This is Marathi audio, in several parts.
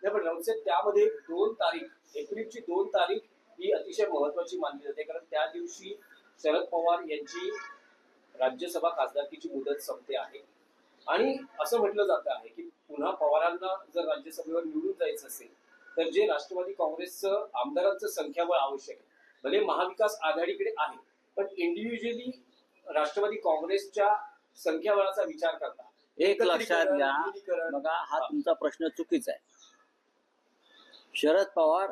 पण राऊत त्यामध्ये 2 तारीख, एप्रिलची 2 तारीख ही अतिशय महत्वाची मानली जाते, कारण त्या दिवशी शरद पवार यांची राज्यसभा खासदारकीची मुदत संपते आहे. आणि असं म्हटलं जातं आहे की पुन्हा पवारांना जर राज्यसभेवर निवडून जायचं असेल तर जे राष्ट्रवादी काँग्रेसचं आमदारांचं संख्याबळ आवश्यक आहे. भले महाविकास आघाडीकडे आहे, पण इंडिव्हिज्युअली राष्ट्रवादी काँग्रेसच्या संख्याबळाचा विचार करता एक लक्षात घ्या बघा, हा तुमचा प्रश्न चुकीचा आहे. शरद पवार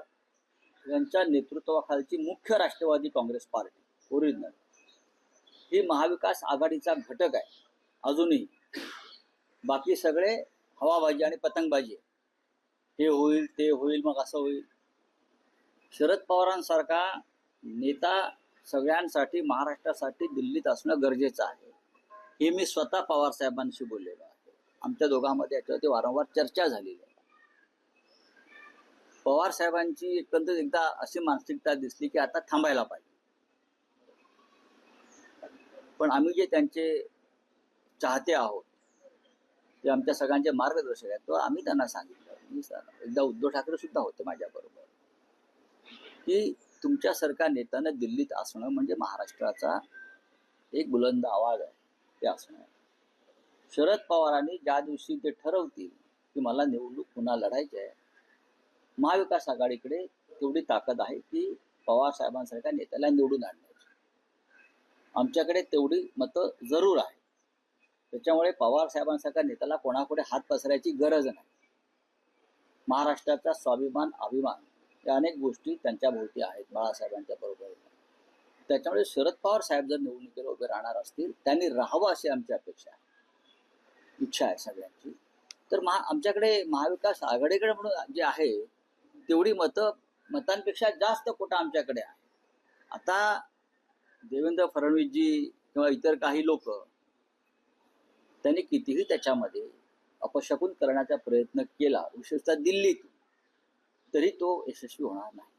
यांच्या नेतृत्वाखालची मुख्य राष्ट्रवादी काँग्रेस पार्टी ओरिजिनल ही महाविकास आघाडीचा घटक आहे. अजूनही बाकी सगळे हवाबाजी आणि पतंगबाजी, हे होईल ते होईल मग असं होईल. शरद पवारांसारखा नेता सगळ्यांसाठी महाराष्ट्रासाठी दिल्लीत असणं गरजेचं आहे. हे मी स्वतः पवार साहेबांशी बोललेलो आहे. आमच्या दोघांमध्ये याच्यावरती वारंवार चर्चा झालेली आहे. पवार साहेबांची एकंदरीत एकदा अशी मानसिकता दिसली की आता थांबायला पाहिजे. पण आम्ही जे त्यांचे चाहते आहोत, ते आमच्या सगळ्यांचे मार्गदर्शक आहेत, तो आम्ही त्यांना सांगितलं. एकदा उद्धव ठाकरे सुद्धा होते माझ्याबरोबर, की तुमच्यासारख्या नेत्यानं दिल्लीत असणं म्हणजे महाराष्ट्राचा एक बुलंद आवाज आहे, ते असणं. शरद पवारांनी ज्या दिवशी ते ठरवतील की मला निवडणूक पुन्हा लढायची आहे, महाविकास आघाडीकडे तेवढी ताकद आहे की पवार साहेबांसारख्या नेत्याला निवडून आणण्याची. आमच्याकडे तेवढी मतं जरूर आहे. त्याच्यामुळे पवार साहेबांसारख्या नेत्याला कोणापुढे हात पसरायची गरज नाही. महाराष्ट्राचा स्वाभिमान, अभिमान या अनेक गोष्टी त्यांच्या भोवती आहेत, बाळासाहेबांच्या बरोबर. त्याच्यामुळे शरद पवार साहेब जर निवडणुकीला उभे राहणार असतील, त्यांनी राहावं अशी आमची अपेक्षा आहे, इच्छा आहे सगळ्यांची. तर आमच्याकडे महाविकास आघाडीकडे म्हणून जे आहे तेवढी मतांपेक्षा जास्त कोटा आमच्याकडे आहे. आता देवेंद्र फडणवीसजी किंवा इतर काही लोक त्यांनी कितीही त्याच्यामध्ये अपशकुन करण्याचा प्रयत्न केला, विशेषतः दिल्लीत, तरी तो यशस्वी होणार नाही.